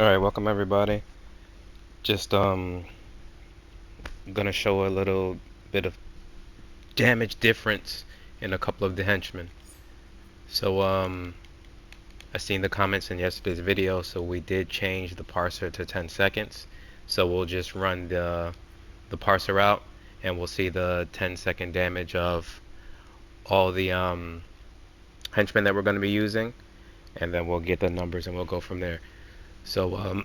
Alright, welcome everybody. Just gonna show a little bit of damage difference in a couple of the henchmen. So I seen the comments in yesterday's video, so we did change the parser to 10 seconds. So we'll just run the parser out and we'll see the 10-second damage of all the henchmen that we're gonna be using, and then we'll get the numbers and we'll go from there. So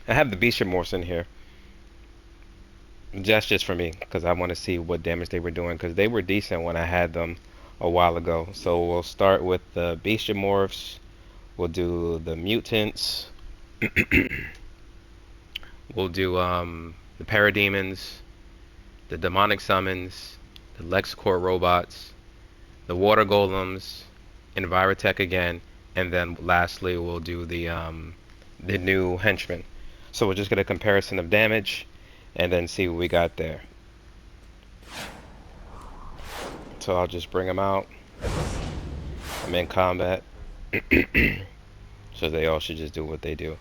I have the Bestiamorphs in here. That's just for me, because I want to see what damage they were doing, because they were decent when I had them a while ago. So we'll start with the Bestiamorphs. We'll do the Mutants. We'll do the Parademons, the Demonic Summons, the Lexorp Robots, the Water Golems, Envirotech again, and then lastly we'll do the new Henchmen. So we'll just get a comparison of damage and then see what we got there. So I'll just bring them out. I'm in combat. So they all should just do what they do.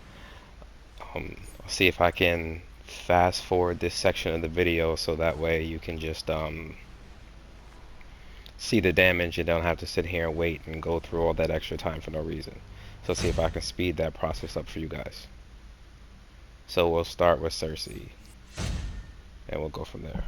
I'll see if I can fast forward this section of the video so that way you can just see the damage. You don't have to sit here and wait and go through all that extra time for no reason. So see if I can speed that process up for you guys. So we'll start with Cersei, and we'll go from there.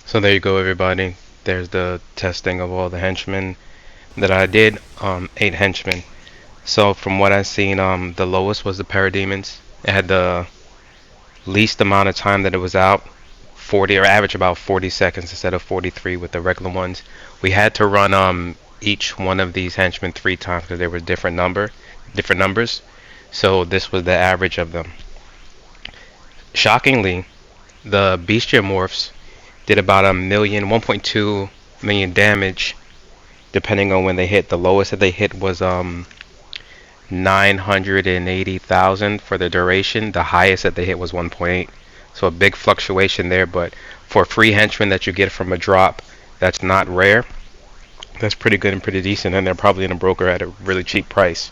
So there you go, everybody. There's the testing of all the henchmen that I did. 8 henchmen. So from what I've seen, the lowest was the Parademons. It had the least amount of time that it was out, 40, or average about 40 seconds instead of 43 with the regular ones. We had to run each one of these henchmen 3 times because they were different numbers. So this was the average of them. Shockingly, the Bestiamorphs did about 1.2 million damage depending on when they hit. The lowest that they hit was 980,000 for the duration. The highest that they hit was 1.8. So a big fluctuation there, but for free henchmen that you get from a drop, that's not rare. That's pretty good and pretty decent, and they're probably in a broker at a really cheap price.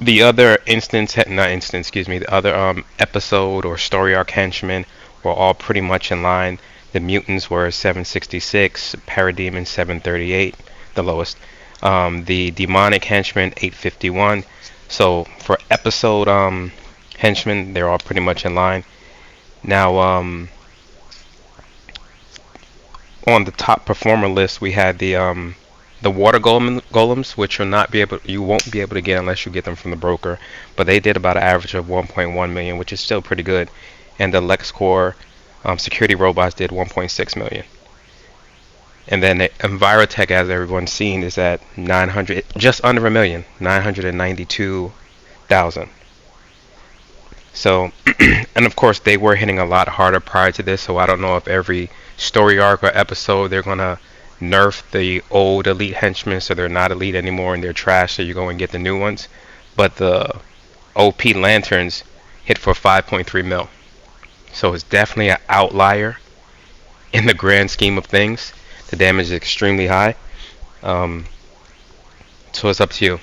The other the other episode or story arc henchmen were all pretty much in line. The Mutants were 766, Parademons 738, the lowest. The demonic henchmen 851. So for episode henchmen, they're all pretty much in line. Now on the top performer list, we had the water golems, which you won't be able to get unless you get them from the broker, but they did about an average of 1.1 million, which is still pretty good. And the Lexorp security robots did 1.6 million. And then the Envirotech, as everyone's seen, is at 900, just under a million, 992,000. So, and of course they were hitting a lot harder prior to this, so I don't know if every story arc or episode they're gonna nerf the old elite henchmen so they're not elite anymore and they're trash, so you go and get the new ones. But the OP lanterns hit for 5.3 mil, so it's definitely an outlier in the grand scheme of things. The damage is extremely high, so it's up to you.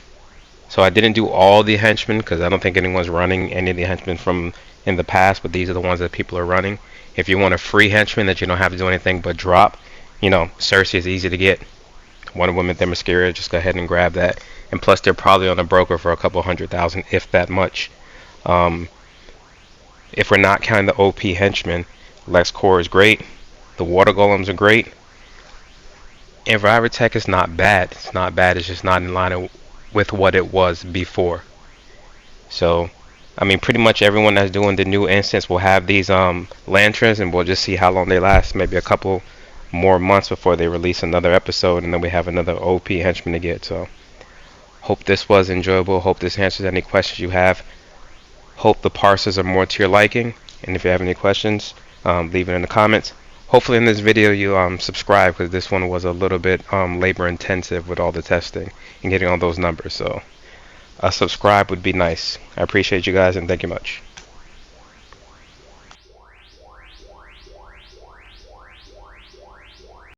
So I didn't do all the henchmen because I don't think anyone's running any of the henchmen from in the past, but these are the ones that people are running. If you want a free henchman that you don't have to do anything but drop, Cersei is easy to get. Wonder Woman, Themyscira, just go ahead and grab that. And plus, they're probably on a broker for a couple 100,000, if that much. If we're not counting the OP henchmen, Lexorp is great. The water golems are great. Envirotech is not bad. It's not bad. It's just not in line with what it was before. So, I mean, pretty much everyone that's doing the new instance will have these lanterns, and we'll just see how long they last. Maybe a couple more months before they release another episode, and then we have another OP henchman to get. So, hope this was enjoyable. Hope this answers any questions you have. Hope the Parsers are more to your liking, and if you have any questions, leave it in the comments. Hopefully in this video you subscribe, because this one was a little bit labor intensive with all the testing and getting all those numbers. So a subscribe would be nice. I appreciate you guys, and thank you much.